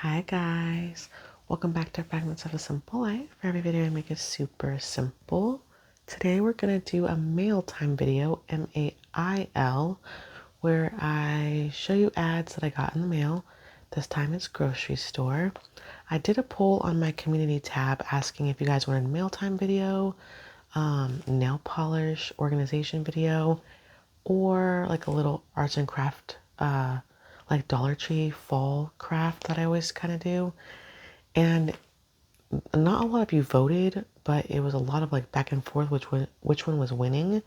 Hi guys, welcome back to Fragments of a Simple Life. For every video I make it super simple. Today we're going to do a mail time video, M-A-I-L, where I show you ads that I got in the mail. This time it's grocery store. I did a poll on my community tab asking if you guys wanted a mail time video, nail polish organization video, or like a little arts and craft like Dollar Tree fall craft that I always kind of do. And not a lot of you voted, but it was a lot of like back and forth which one was winning.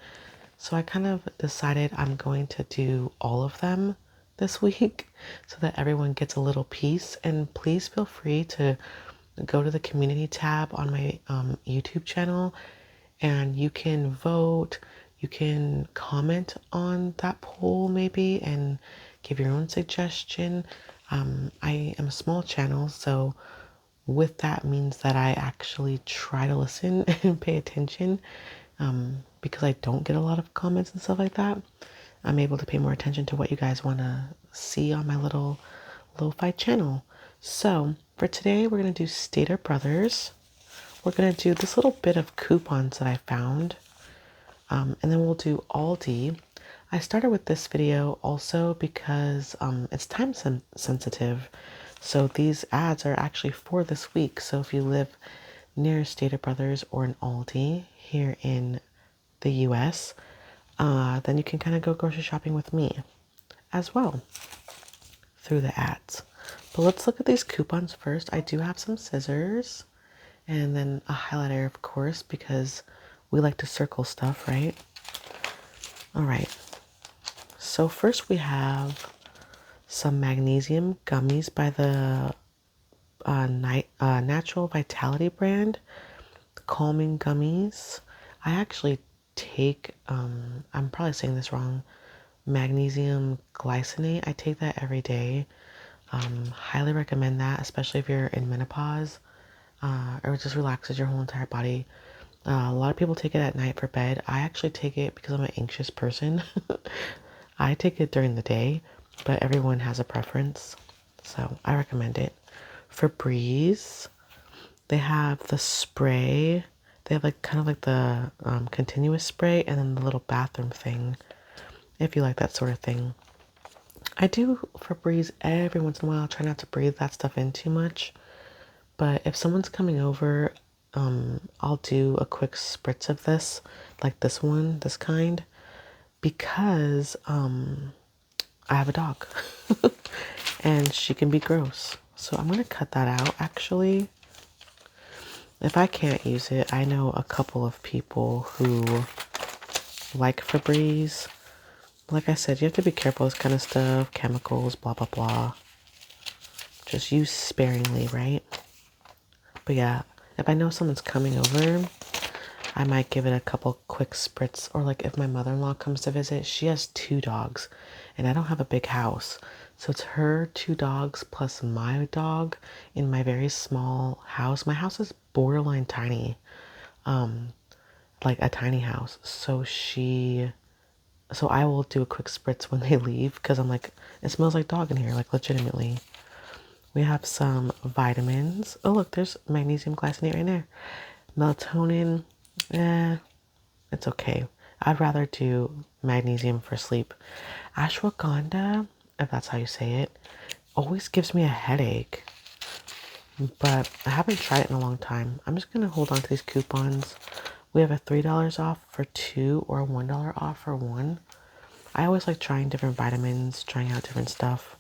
So I kind of decided I'm going to do all of them this week so that everyone gets a little piece. And please feel free to go to the community tab on my YouTube channel and you can vote. You can comment on that poll maybe and give your own suggestion. I am a small channel, so with that means that I actually try to listen and pay attention because I don't get a lot of comments and stuff like that. I'm able to pay more attention to what you guys want to see on my little LoFi channel. So for today, we're going to do Stater Brothers. We're going to do this little bit of coupons that I found. And then we'll do Aldi. I started with this video also because it's time sensitive. So these ads are actually for this week. So if you live near Stater Brothers or an Aldi here in the US, then you can kind of go grocery shopping with me as well through the ads. But let's look at these coupons first. I do have some scissors and then a highlighter, of course, because we like to circle stuff, right? All right. So first we have some magnesium gummies by the Natural Vitality brand, calming gummies. I actually take, I'm probably saying this wrong, magnesium glycinate. I take that every day. Highly recommend that, especially if you're in menopause or it just relaxes your whole entire body. A lot of people take it at night for bed. I actually take it because I'm an anxious person. I take it during the day, but everyone has a preference. So I recommend it. Febreze, they have the spray. They have like kind of like the continuous spray and then the little bathroom thing, if you like that sort of thing. I do Febreze every once in a while. I try not to breathe that stuff in too much. But if someone's coming over, I'll do a quick spritz of this, like this one, this kind, because I have a dog and she can be gross. So I'm going to cut that out actually. If I can't use it, I know a couple of people who like Febreze. Like I said, you have to be careful with this kind of stuff, chemicals, blah, blah, blah. Just use sparingly, right? But yeah, if I know someone's coming over, I might give it a couple quick spritz. Or like if my mother-in-law comes to visit, she has 2 dogs and I don't have a big house. So it's her 2 dogs plus my dog in my very small house. My house is borderline tiny, like a tiny house. So I will do a quick spritz when they leave because I'm like, it smells like dog in here, like legitimately. We have some vitamins. Oh, look, there's magnesium glycinate right there. Melatonin, it's okay. I'd rather do magnesium for sleep. Ashwagandha, if that's how you say it, always gives me a headache. But I haven't tried it in a long time. I'm just going to hold on to these coupons. We have a $3 off for 2 or $1 off for 1. I always like trying different vitamins, trying out different stuff.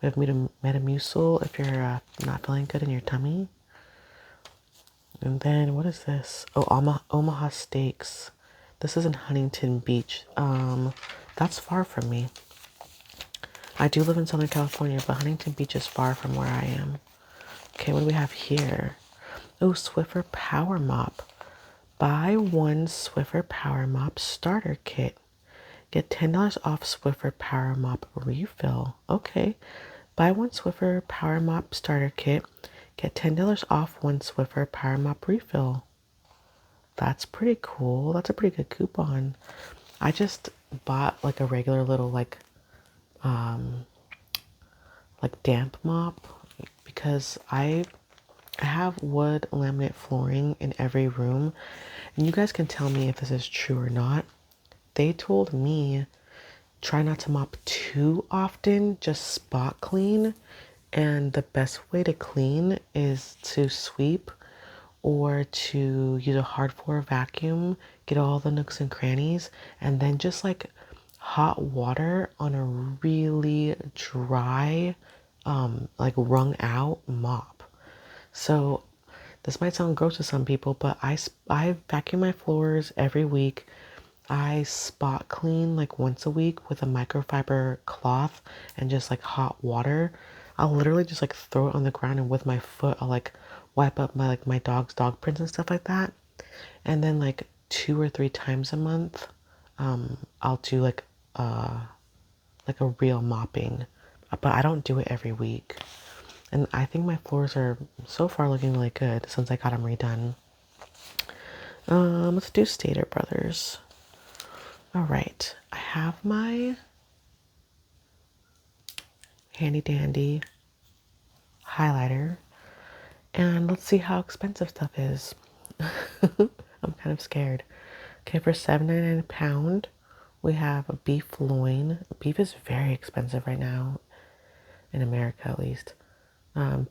We have Metamucil if you're not feeling good in your tummy. And then what is this? Oh, Omaha Steaks. This is in Huntington Beach. That's far from me. I do live in Southern California, but Huntington Beach is far from where I am. Okay, what do we have here? Oh, Swiffer Power Mop. Buy 1 Swiffer Power Mop starter kit. Get $10 off Swiffer Power Mop refill. Okay. Buy 1 Swiffer Power Mop starter kit. Get $10 off 1 Swiffer Power Mop refill. That's pretty cool. That's a pretty good coupon. I just bought like a regular little like damp mop. because I have wood laminate flooring in every room, and you guys can tell me if this is true or not. They told me try not to mop too often, just spot clean. And the best way to clean is to sweep or to use a hard floor vacuum, get all the nooks and crannies, and then just like hot water on a really dry, like wrung out mop. So this might sound gross to some people, but I vacuum my floors every week. I spot clean like once a week with a microfiber cloth and just like hot water. I'll literally just like throw it on the ground, and with my foot I'll like wipe up my dog's dog prints and stuff like that. And then like 2 or 3 times a month, I'll do like a real mopping. But I don't do it every week. And I think my floors are so far looking really good since I got them redone. Let's do Stater Brothers. All right, I have my handy dandy highlighter, and let's see how expensive stuff is. I'm kind of scared. Okay, for $7.99 a pound, we have a beef loin. Beef is very expensive right now, in America at least.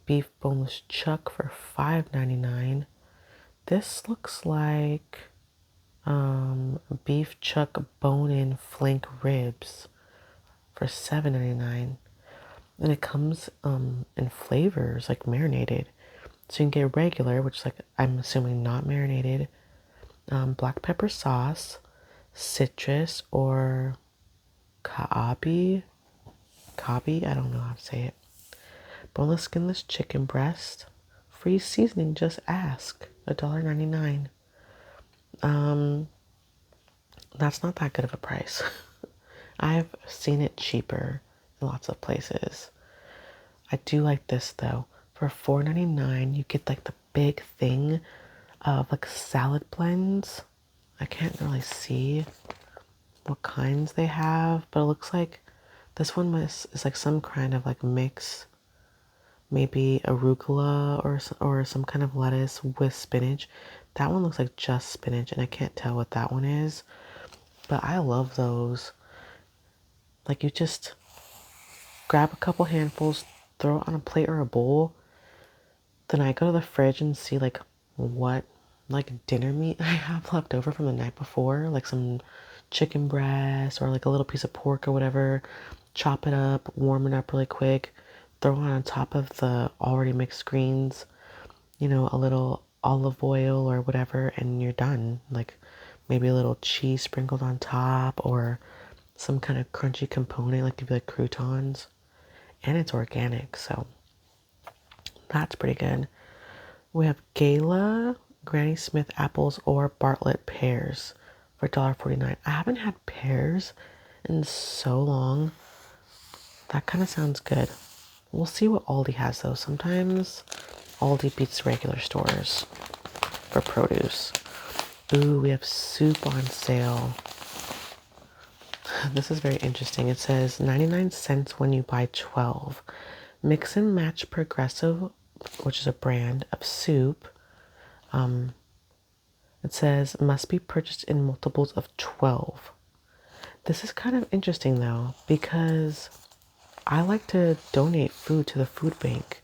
Beef boneless chuck for $5.99. This looks like beef chuck bone-in flank ribs for $7.99. And it comes in flavors like marinated. So you can get regular, which is like, I'm assuming not marinated, black pepper sauce, citrus, or kabi. I don't know how to say it. Boneless skinless chicken breast. Free seasoning, just ask. $1.99. That's not that good of a price. I've seen it cheaper in lots of places. I do like this though. For $4.99, you get like the big thing of like salad blends. I can't really see what kinds they have, but it looks like this one is like some kind of like mix, maybe arugula or some kind of lettuce with spinach. That one looks like just spinach, and I can't tell what that one is, but I love those. Like, you just grab a couple handfuls, throw it on a plate or a bowl. Then I go to the fridge and see like what like dinner meat I have left over from the night before, like some chicken breast or like a little piece of pork or whatever. Chop it up, warm it up really quick, throw it on top of the already mixed greens, a little olive oil or whatever, and you're done. Like maybe a little cheese sprinkled on top or some kind of crunchy component, like maybe like croutons. And it's organic, so that's pretty good. We have Gala, Granny Smith apples, or Bartlett pears for $1.49. I haven't had pears in so long. That kind of sounds good. We'll see what Aldi has though. Sometimes Aldi beats regular stores for produce. Ooh, we have soup on sale. This is very interesting. It says 99 cents when you buy 12. Mix and Match Progressive, which is a brand of soup. It says must be purchased in multiples of 12. This is kind of interesting though, because I like to donate food to the food bank.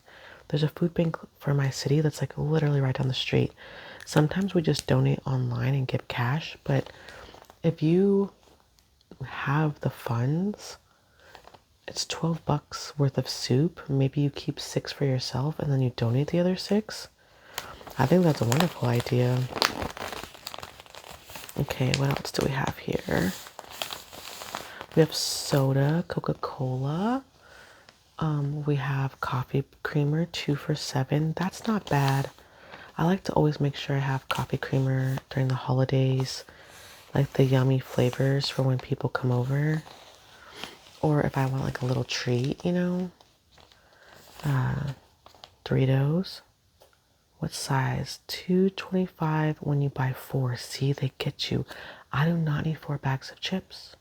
There's a food bank for my city that's like literally right down the street. Sometimes we just donate online and give cash, but if you have the funds, it's $12 worth of soup. Maybe you keep 6 for yourself and then you donate the other 6. I think that's a wonderful idea. Okay, what else do we have here? We have soda, Coca-Cola. We have coffee creamer, 2 for $7. That's not bad. I like to always make sure I have coffee creamer during the holidays, like the yummy flavors for when people come over. Or if I want like a little treat, Doritos. What size? $2.25 when you buy 4. See, they get you. I do not need 4 bags of chips.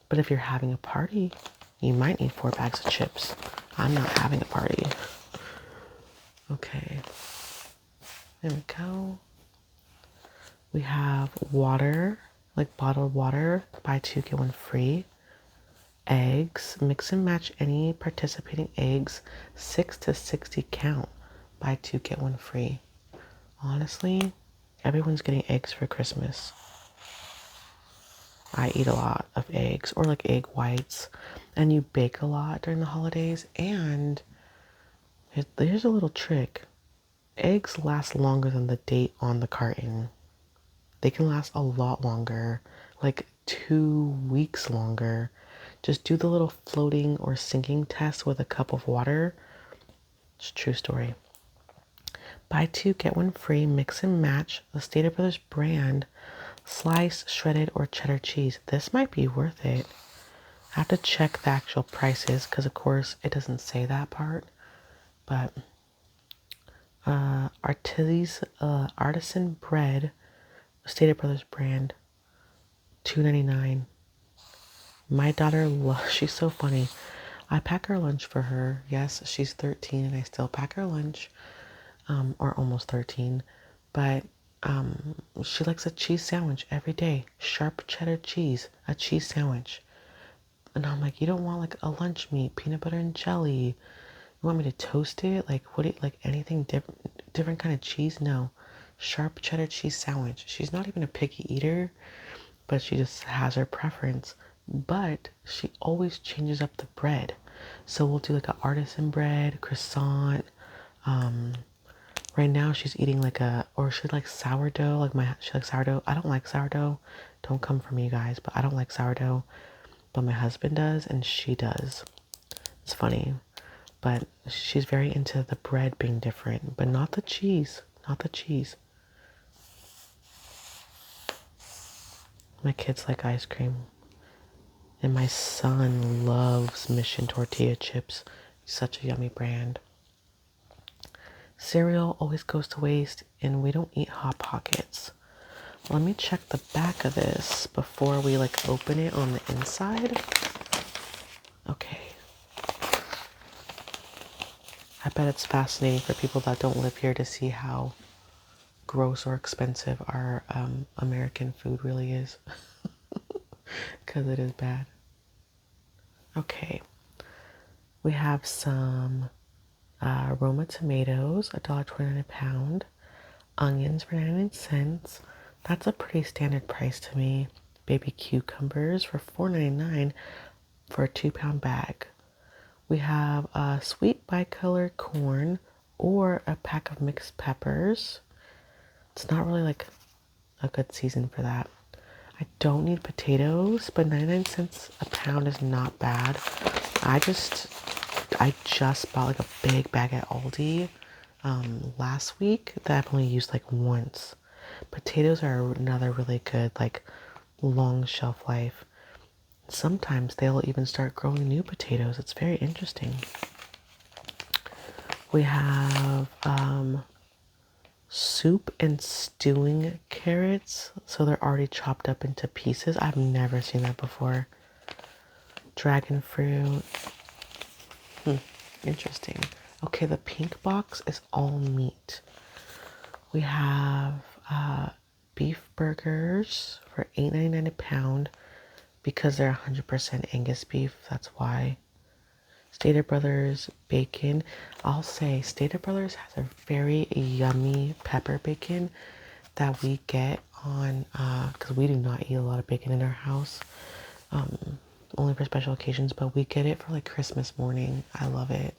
But if you're having a party, you might need 4 bags of chips. I'm not having a party. Okay. There we go. We have water, like bottled water, buy two, get one free. Eggs, mix and match any participating eggs, 6 to 60 count, buy two, get one free. Honestly, everyone's getting eggs for Christmas. I eat a lot of eggs, or like egg whites, and you bake a lot during the holidays. And here's a little trick. Eggs last longer than the date on the carton. They can last a lot longer, like 2 weeks longer. Just do the little floating or sinking test with a cup of water. It's a true story. Buy two, get one free, mix and match the Stater Brothers brand, sliced, shredded, or cheddar cheese. This might be worth it. I have to check the actual prices because, of course, it doesn't say that part. But artisan bread, Stater Brothers brand, $2.99. My daughter she's so funny. I pack her lunch for her. Yes, she's 13 and I still pack her lunch. Or almost 13. But she likes a cheese sandwich every day. Sharp cheddar cheese, a cheese sandwich. And I'm like, you don't want like a lunch meat, peanut butter and jelly. You want me to toast it? Like, what do you, like anything different kind of cheese? No. Sharp cheddar cheese sandwich. She's not even a picky eater, but she just has her preference. But she always changes up the bread. So we'll do like an artisan bread, croissant. Right now she's eating like she likes sourdough. She likes sourdough. I don't like sourdough. Don't come for me, you guys, but I don't like sourdough. But my husband does, and she does. It's funny. But she's very into the bread being different, but not the cheese. Not the cheese. My kids like ice cream. And my son loves Mission tortilla chips. Such a yummy brand. Cereal always goes to waste, and we don't eat Hot Pockets. Let me check the back of this before we like open it on the inside. Okay. I bet it's fascinating for people that don't live here to see how gross or expensive our American food really is. Because it is bad. Okay. We have some Roma tomatoes, $1.29 a pound. Onions for 99 cents. That's a pretty standard price to me. Baby cucumbers for $4.99 for a 2-pound bag. We have sweet bicolor corn or a pack of mixed peppers. It's not really like a good season for that. I don't need potatoes, but 99 cents a pound is not bad. I just bought like a big bag at Aldi last week that I've only used like once. Potatoes are another really good like long shelf life. Sometimes they'll even start growing new potatoes. It's very interesting. We have soup and stewing carrots. So they're already chopped up into pieces. I've never seen that before. Dragon fruit. Interesting. Okay, the pink box is all meat. We have beef burgers for $8.99 a pound because they're 100% Angus beef. That's why. Stater Brothers bacon. I'll say Stater Brothers has a very yummy pepper bacon that we get on, because we do not eat a lot of bacon in our house, only for special occasions, but we get it for like Christmas morning. I love it.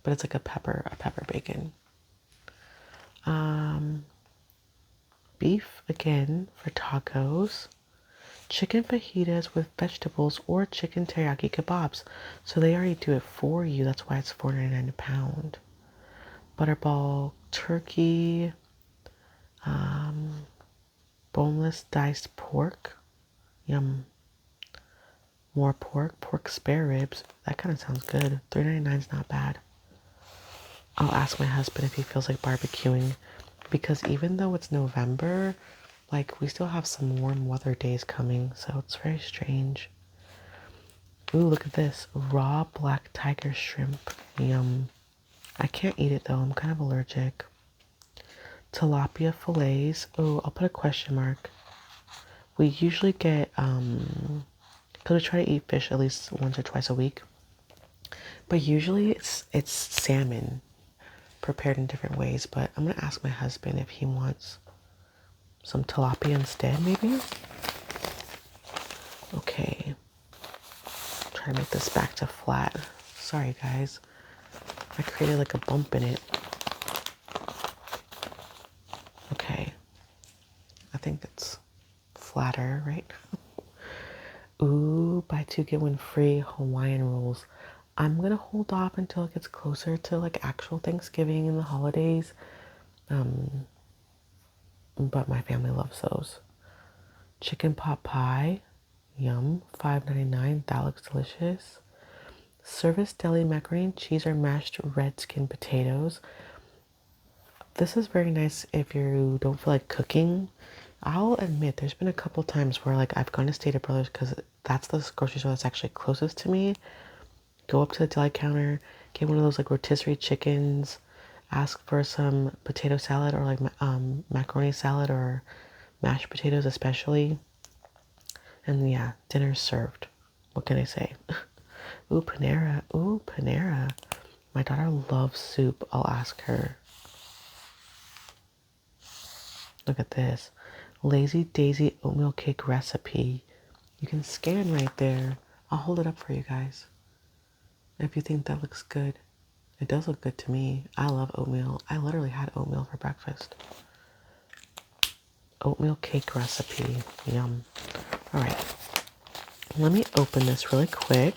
But it's like a pepper bacon. Beef again for tacos. Chicken fajitas with vegetables or chicken teriyaki kebabs. So they already do it for you. That's why it's $4.99 a pound. Butterball turkey. Boneless diced pork. Yum. More pork spare ribs. That kind of sounds good. $3.99 is not bad. I'll ask my husband if he feels like barbecuing, because even though it's November, like we still have some warm weather days coming, so it's very strange. Ooh, look at this. Raw black tiger shrimp. Yum. I can't eat it though. I'm kind of allergic. Tilapia fillets. Oh, I'll put a question mark. We usually get, because we try to eat fish at least once or twice a week. But usually it's salmon prepared in different ways. But I'm gonna ask my husband if he wants some tilapia instead, maybe. Okay. Try to make this back to flat. Sorry, guys. I created like a bump in it. Okay. I think it's flatter, right? Ooh, buy two, get one free Hawaiian rolls. I'm gonna hold off until it gets closer to like actual Thanksgiving and the holidays. But my family loves those. Chicken pot pie. Yum. $5.99. That looks delicious. Service deli macaroni and cheese or mashed red skin potatoes. This is very nice if you don't feel like cooking. I'll admit there's been a couple times where like I've gone to Stater Brothers because that's the grocery store that's actually closest to me. Go up to the deli counter, get one of those like rotisserie chickens, ask for some potato salad or like macaroni salad or mashed potatoes especially. And yeah, dinner's served. What can I say? Ooh, Panera. Ooh, Panera. My daughter loves soup. I'll ask her. Look at this. Lazy Daisy oatmeal cake recipe. You can scan right there. I'll hold it up for you guys. If you think that looks good. It does look good to me. I love oatmeal. I literally had oatmeal for breakfast. Oatmeal cake recipe. Yum. All right. Let me open this really quick.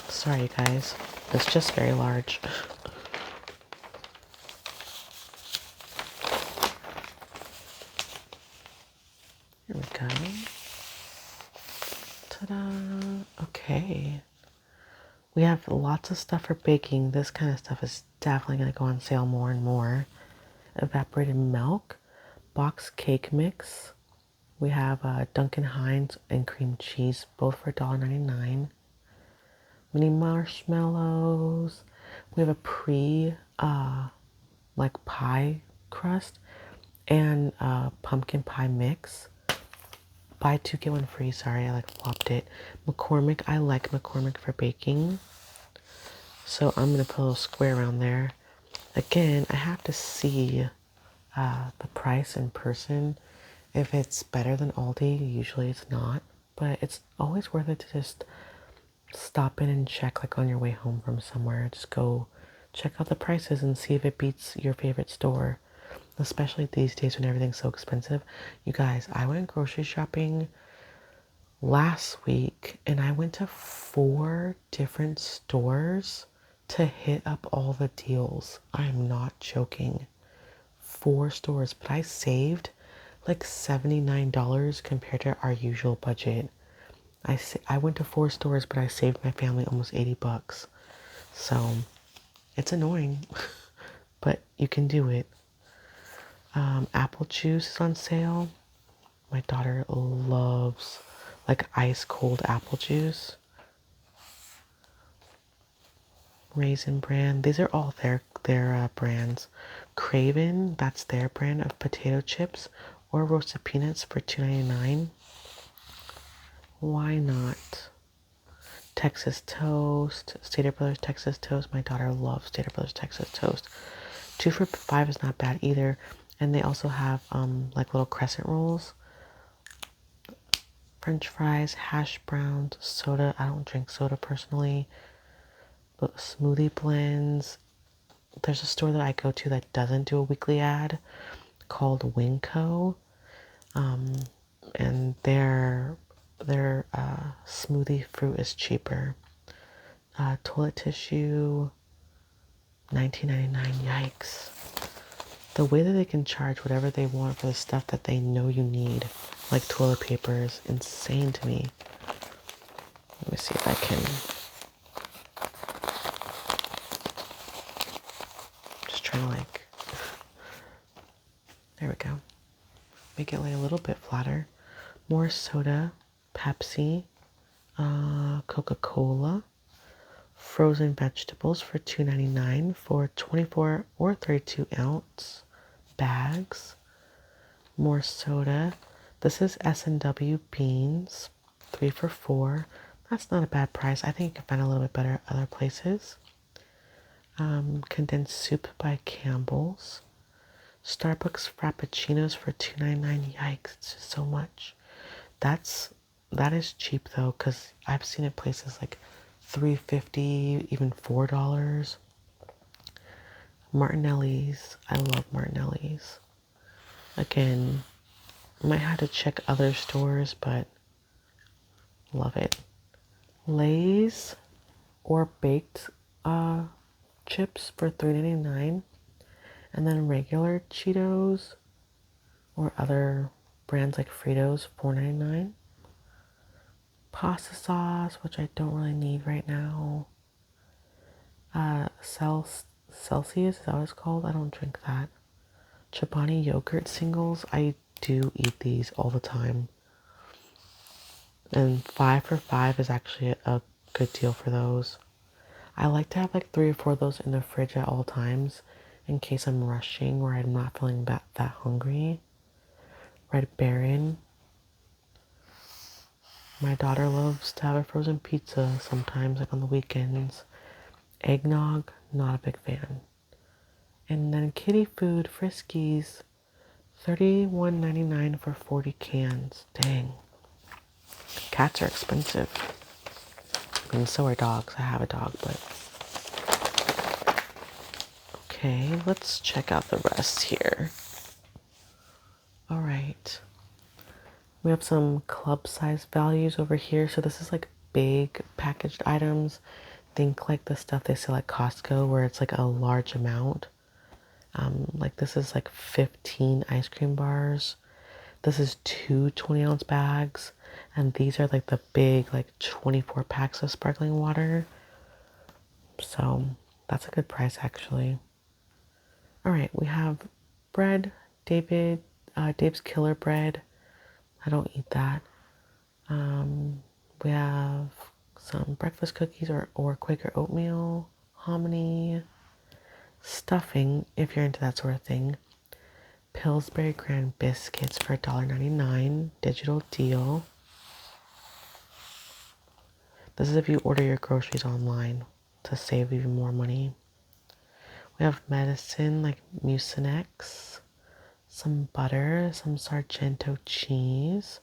Sorry, guys. It's just very large. Here we go. Ta-da. Okay. We have lots of stuff for baking. This kind of stuff is definitely going to go on sale more and more. Evaporated milk. Box cake mix. We have Duncan Hines and cream cheese, both for $1.99. Mini marshmallows. We have a like pie crust and pumpkin pie mix. Buy two, get one free. Sorry, I like flopped it. McCormick. I like McCormick for baking. So I'm going to put a little square around there. Again, I have to see the price in person. If it's better than Aldi, usually it's not. But it's always worth it to just stop in and check like on your way home from somewhere. Just go check out the prices and see if it beats your favorite store. Especially these days when everything's so expensive. You guys, I went grocery shopping last week and I went to 4 different stores to hit up all the deals. I'm not joking. 4 stores, but I saved like $79 compared to our usual budget. I went to 4 stores, but I saved my family almost $80. So it's annoying, but you can do it. Apple juice is on sale. My daughter loves like ice cold apple juice. Raisin Bran. These are all their brands. Craven, that's their brand of potato chips or roasted peanuts for $2.99. Why not? Texas Toast, Stater Brothers Texas Toast. My daughter loves Stater Brothers Texas Toast. 2 for $5 is not bad either. And they also have like little crescent rolls. French fries, hash browns, soda. I don't drink soda personally. But smoothie blends. There's a store that I go to that doesn't do a weekly ad called Winco. And their smoothie fruit is cheaper. Toilet tissue, $19.99. Yikes. The way that they can charge whatever they want for the stuff that they know you need, like toilet paper, is insane to me. Let me see if I can just try to like, there we go. Make it lay a little bit flatter. More soda, Pepsi, Coca-Cola, frozen vegetables for $2.99 for 24 or 32 ounce bags. More soda. This is S&W beans, 3 for $4. That's not a bad price. I think you can find a little bit better at other places. Condensed soup by Campbell's. Starbucks Frappuccinos for $2.99. Yikes, it's just so much. That is cheap though, because I've seen it places like $3.50, even $4. Martinelli's. I love Martinelli's. Again, might have to check other stores, but love it. Lay's or baked chips for $3.99, and then regular Cheetos or other brands like Fritos, $4.99. Pasta sauce, which I don't really need right now. Celsius, is that what it's called? I don't drink that. Chobani yogurt singles, I do eat these all the time. And 5 for $5 is actually a good deal for those. I like to have like 3 or 4 of those in the fridge at all times in case I'm rushing or I'm not feeling that hungry. Red Baron. My daughter loves to have a frozen pizza sometimes, like on the weekends. Eggnog, not a big fan. And then kitty food, Friskies, $31.99 for 40 cans. Dang. Cats are expensive. And so are dogs. I have a dog, but... Okay, let's check out the rest here. All right. We have some club size values over here. So this is like big packaged items. Think like the stuff they sell at Costco where it's like a large amount. Like this is like 15 ice cream bars. This is 2 20-ounce bags. And these are like the big like 24 packs of sparkling water. So that's a good price actually. All right, we have bread, Dave's Killer Bread. I don't eat that. We have some breakfast cookies or Quaker oatmeal, hominy, stuffing, if you're into that sort of thing. Pillsbury Grand Biscuits for $1.99, digital deal. This is if you order your groceries online to save even more money. We have medicine like Mucinex, some butter, some Sargento cheese,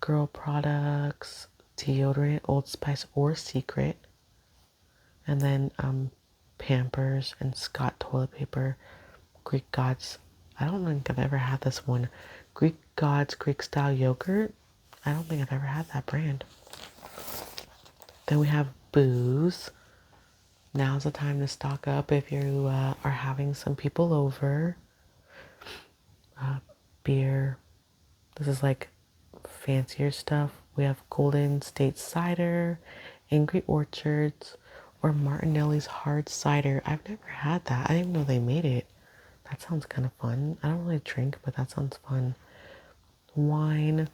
girl products, deodorant, Old Spice or Secret, and then Pampers and Scott toilet paper, Greek Gods. I don't think I've ever had this one. Greek Gods Greek style yogurt. I don't think I've ever had that brand. Then we have booze. Now's the time to stock up if you are having some people over. Beer. This is like fancier stuff. We have Golden State Cider, Angry Orchards, or Martinelli's Hard Cider. I've never had that. I didn't know they made it. That sounds kind of fun. I don't really drink, but that sounds fun. Wine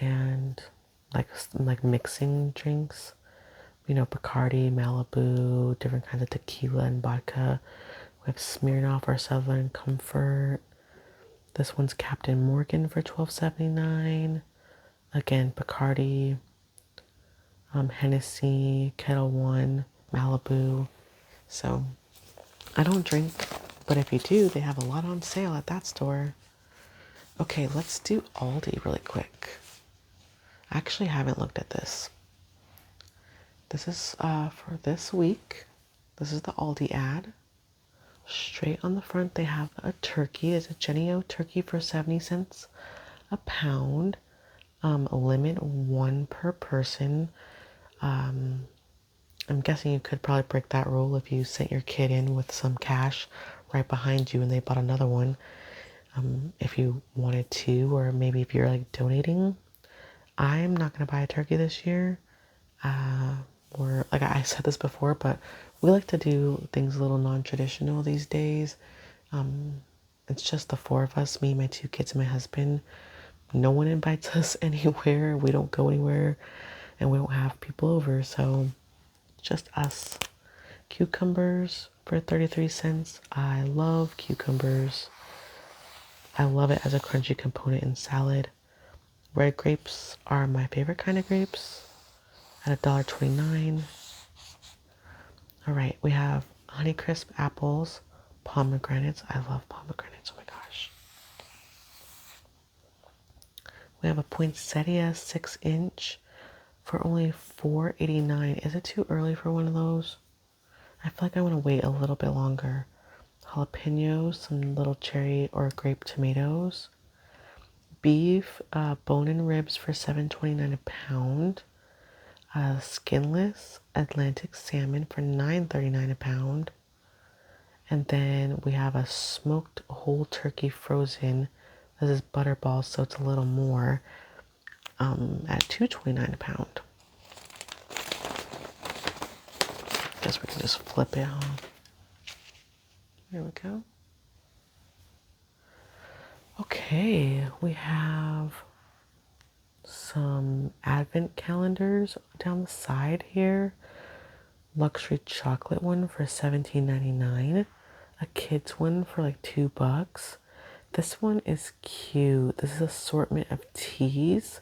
and like mixing drinks. You know, Bacardi, Malibu, different kinds of tequila and vodka. We have Smirnoff or Southern Comfort. This one's Captain Morgan for $12.79. Again, Bacardi, Hennessy, Kettle One, Malibu. So, I don't drink, but if you do, they have a lot on sale at that store. Okay, let's do Aldi really quick. I actually haven't looked at this. This is for this week. This is the Aldi ad. Straight on the front, they have a turkey. It's a Jennie-O turkey for 70 cents a pound. Limit 1 per person. I'm guessing you could probably break that rule if you sent your kid in with some cash right behind you and they bought another one. If you wanted to, or maybe if you're like donating. I'm not going to buy a turkey this year. Or like I said this before, but we like to do things a little non-traditional these days. It's just the 4 of us, me, my 2 kids, and my husband. no one invites us anywhere. We don't go anywhere and we don't have people over. So just us. Cucumbers for 33 cents. I love cucumbers. I love it as a crunchy component in salad. Red grapes are my favorite kind of grapes at $1.29. All right, we have Honeycrisp apples, pomegranates. I love pomegranates. Oh my gosh. We have a poinsettia 6-inch for only $4.89. Is it too early for one of those? I feel like I want to wait a little bit longer. Jalapenos, some little cherry or grape tomatoes. Beef, bone and ribs for $7.29 a pound. Skinless Atlantic salmon for $9.39 a pound. And then we have a smoked whole turkey frozen. This is butterball, so it's a little more, at $2.29 a pound. Guess we can just flip it on. There we go. Okay, we have some advent calendars down the side here. Luxury chocolate one for $17.99. A kids one for like $2. This one is cute. This is an assortment of teas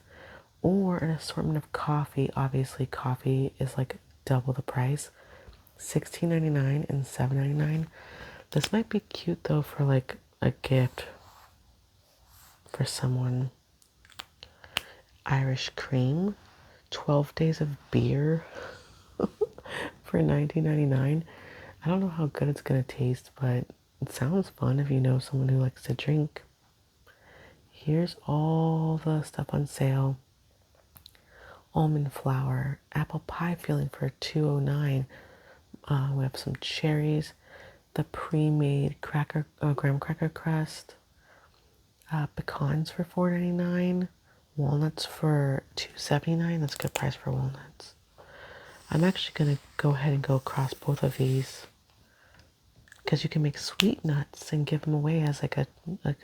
or an assortment of coffee. Obviously, coffee is like double the price. $16.99 and $7.99. This might be cute though for like a gift for someone. Irish cream, 12 days of beer for $19.99. I don't know how good it's gonna taste, but it sounds fun if you know someone who likes to drink. Here's all the stuff on sale. Almond flour, apple pie filling for $2.09. We have some cherries, the pre-made graham cracker crust, pecans for $4.99, walnuts for $2.79. That's a good price for walnuts. I'm actually gonna go ahead and go across both of these because you can make sweet nuts and give them away as like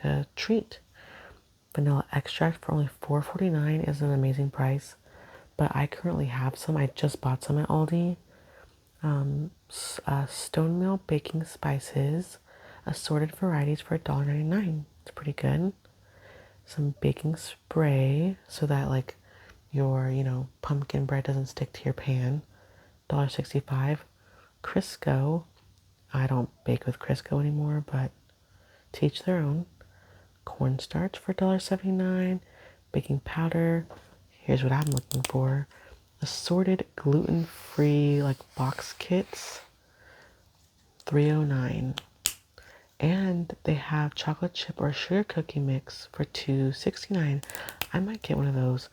a treat. Vanilla extract for only $4.49 is an amazing price, but I currently have some. I just bought some at Aldi. Stone Mill baking spices, assorted varieties for $1.99. It's pretty good. Some baking spray so that like your pumpkin bread doesn't stick to your pan. $1.65. Crisco. I don't bake with Crisco anymore, but to each their own. Cornstarch for $1.79. Baking powder. Here's what I'm looking for. Assorted gluten-free like box kits. $3.09. And they have chocolate chip or sugar cookie mix for $2.69. I might get one of those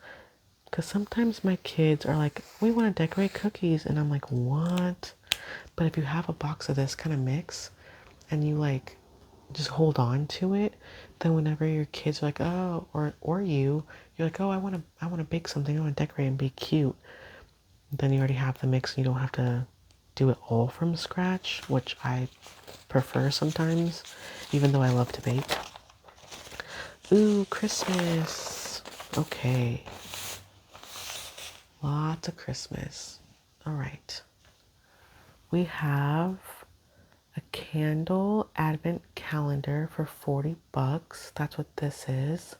because sometimes my kids are like, we want to decorate cookies, and I'm like, what? But if you have a box of this kind of mix and you like just hold on to it, then whenever your kids are like, oh, or you're like, oh, I want to bake something, I want to decorate and be cute, then you already have the mix and you don't have to do it all from scratch, which I prefer sometimes, even though I love to bake. Ooh, Christmas. Okay. Lots of Christmas. All right. We have a candle advent calendar for $40. That's what this is.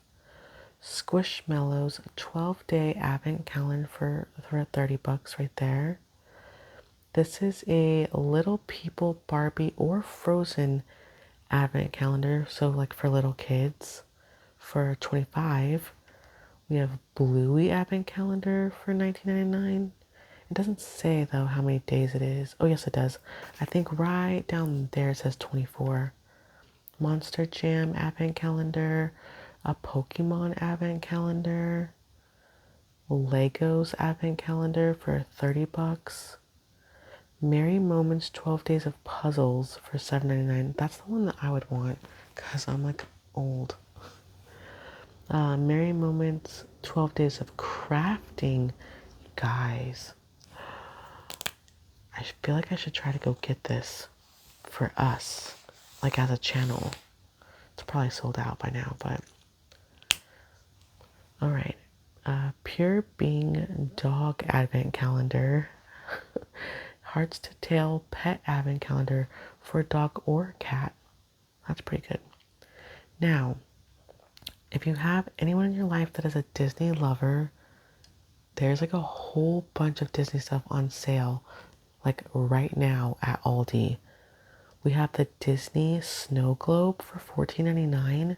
Squishmallows 12-day advent calendar for $30 right there. This is a Little People Barbie or Frozen advent calendar, so like for little kids for $25. We have Bluey advent calendar for $19.99. It doesn't say though how many days it is. Oh yes, it does. I think right down there it says 24. Monster Jam advent calendar, a Pokemon advent calendar, Legos advent calendar for $30. Merry Moments 12 Days of Puzzles for $7.99. That's the one that I would want because I'm like old. Merry Moments 12 Days of Crafting. Guys, I feel like I should try to go get this for us, like as a channel. It's probably sold out by now, but All right. Pure Being Dog Advent Calendar. Hearts to Tail Pet Advent Calendar for dog or cat. That's pretty good. Now, if you have anyone in your life that is a Disney lover, there's like a whole bunch of Disney stuff on sale, like right now at Aldi. We have the Disney Snow Globe for $14.99,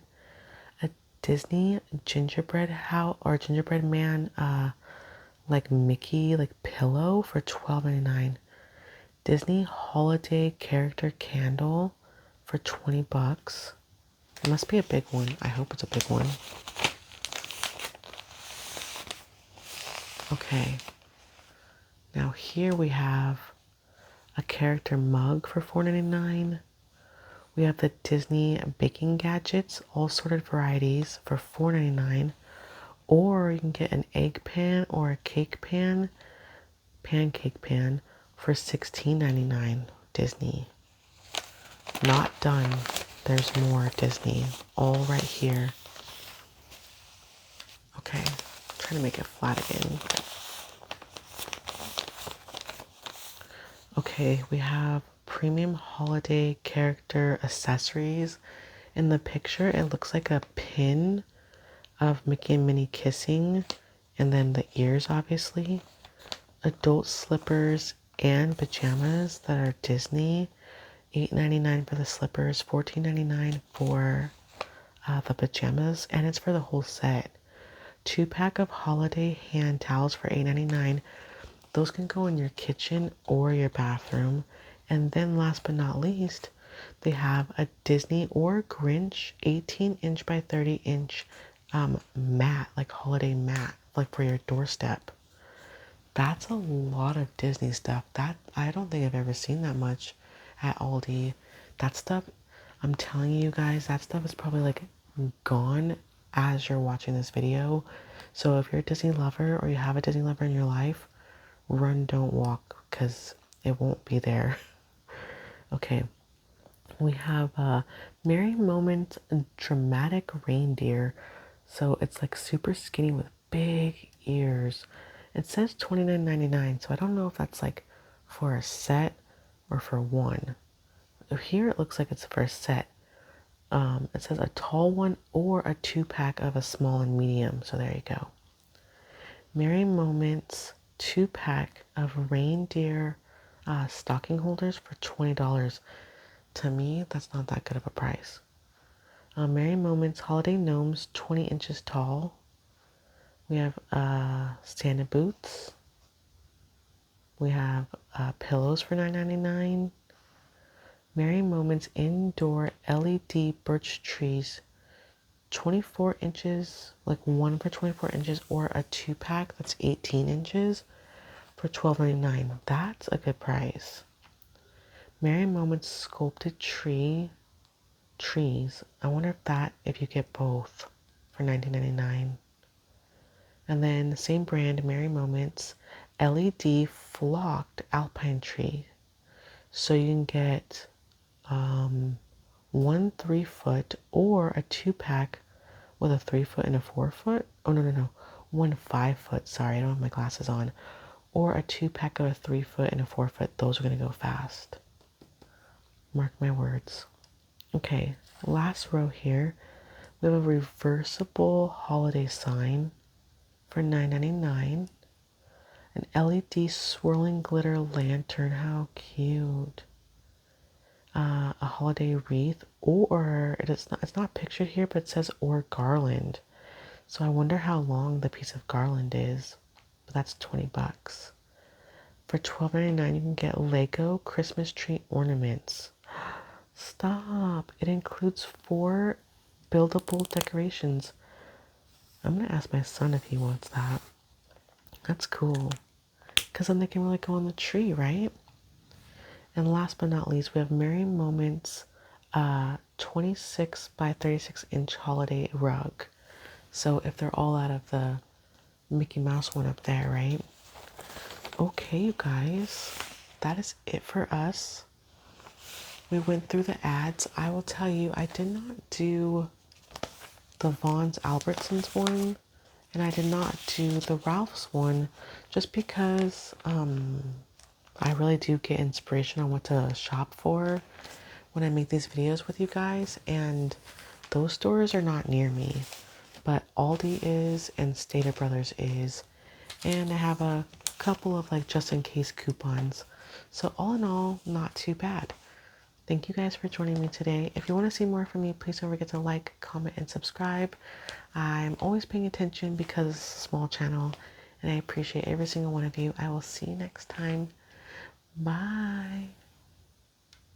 a Disney gingerbread house or gingerbread man, like Mickey, like pillow for $12.99, Disney holiday character candle for $20. It must be a big one. I hope it's a big one. Okay. Now here we have a character mug for $4.99. We have the Disney baking gadgets, all sorted varieties for $4.99. Or you can get an egg pan or a cake pan, pancake pan for $16.99. Disney. Not done. There's more Disney. All right here. Okay. I'm trying to make it flat again. Okay, we have premium holiday character accessories. In the picture, it looks like a pin of Mickey and Minnie kissing, and then the ears, obviously. Adult slippers and pajamas that are Disney. $8.99 for the slippers, $14.99 for the pajamas, and it's for the whole set. 2-pack of holiday hand towels for $8.99. Those can go in your kitchen or your bathroom. And then last but not least, they have a Disney or Grinch 18-inch by 30-inch mat, like holiday mat, like for your doorstep. That's a lot of Disney stuff. That I don't think I've ever seen that much at Aldi. That stuff, I'm telling you guys, that stuff is probably like gone as you're watching this video. So if you're a Disney lover or you have a Disney lover in your life, run, don't walk, because it won't be there. Okay, we have Merry Moment Dramatic Reindeer. So it's like super skinny with big ears. It says $29.99, so I don't know if that's like for a set or for one. Here it looks like it's for a set. It says a tall one or a 2-pack of a small and medium. So there you go. Merry Moments 2-pack of reindeer stocking holders for $20. To me, that's not that good of a price. Merry Moments Holiday Gnomes 20 inches tall. We have Santa boots. We have pillows for $9.99. Merry Moments indoor LED birch trees, 24 inches, like one for 24 inches, or a 2-pack that's 18 inches for $12.99. That's a good price. Merry Moments sculpted trees. I wonder if you get both for $19.99. And then the same brand, Merry Moments LED flocked alpine tree. So you can get one 3-foot or a 2-pack with a 3-foot and a 4-foot. Oh, no. One 5-foot. Sorry, I don't have my glasses on. Or a 2-pack of a 3-foot and a 4-foot. Those are going to go fast. Mark my words. Okay, last row here. We have a reversible holiday sign for $9.99. An LED swirling glitter lantern. How cute. A holiday wreath, or it's not pictured here, but it says or garland. So I wonder how long the piece of garland is. But that's $20. For $12.99 you can get Lego Christmas tree ornaments. Stop. It includes 4 buildable decorations. I'm gonna ask my son if he wants that. That's cool. Because then they can really go on the tree, right? And last but not least, we have Merry Moments 26 by 36 inch holiday rug. So if they're all out of the Mickey Mouse one up there, right? Okay, you guys, that is it for us. We went through the ads. I will tell you, I did not do the Vaughn's Albertsons one, And I did not do the Ralph's one just because I really do get inspiration on what to shop for when I make these videos with you guys, and those stores are not near me, but Aldi is and Stater Brothers is, and I have a couple of like just in case coupons. So all in all, not too bad. Thank you guys for joining me today. If you want to see more from me, please don't forget to like, comment, and subscribe. I'm always paying attention because it's a small channel, and I appreciate every single one of you. I will see you next time. Bye.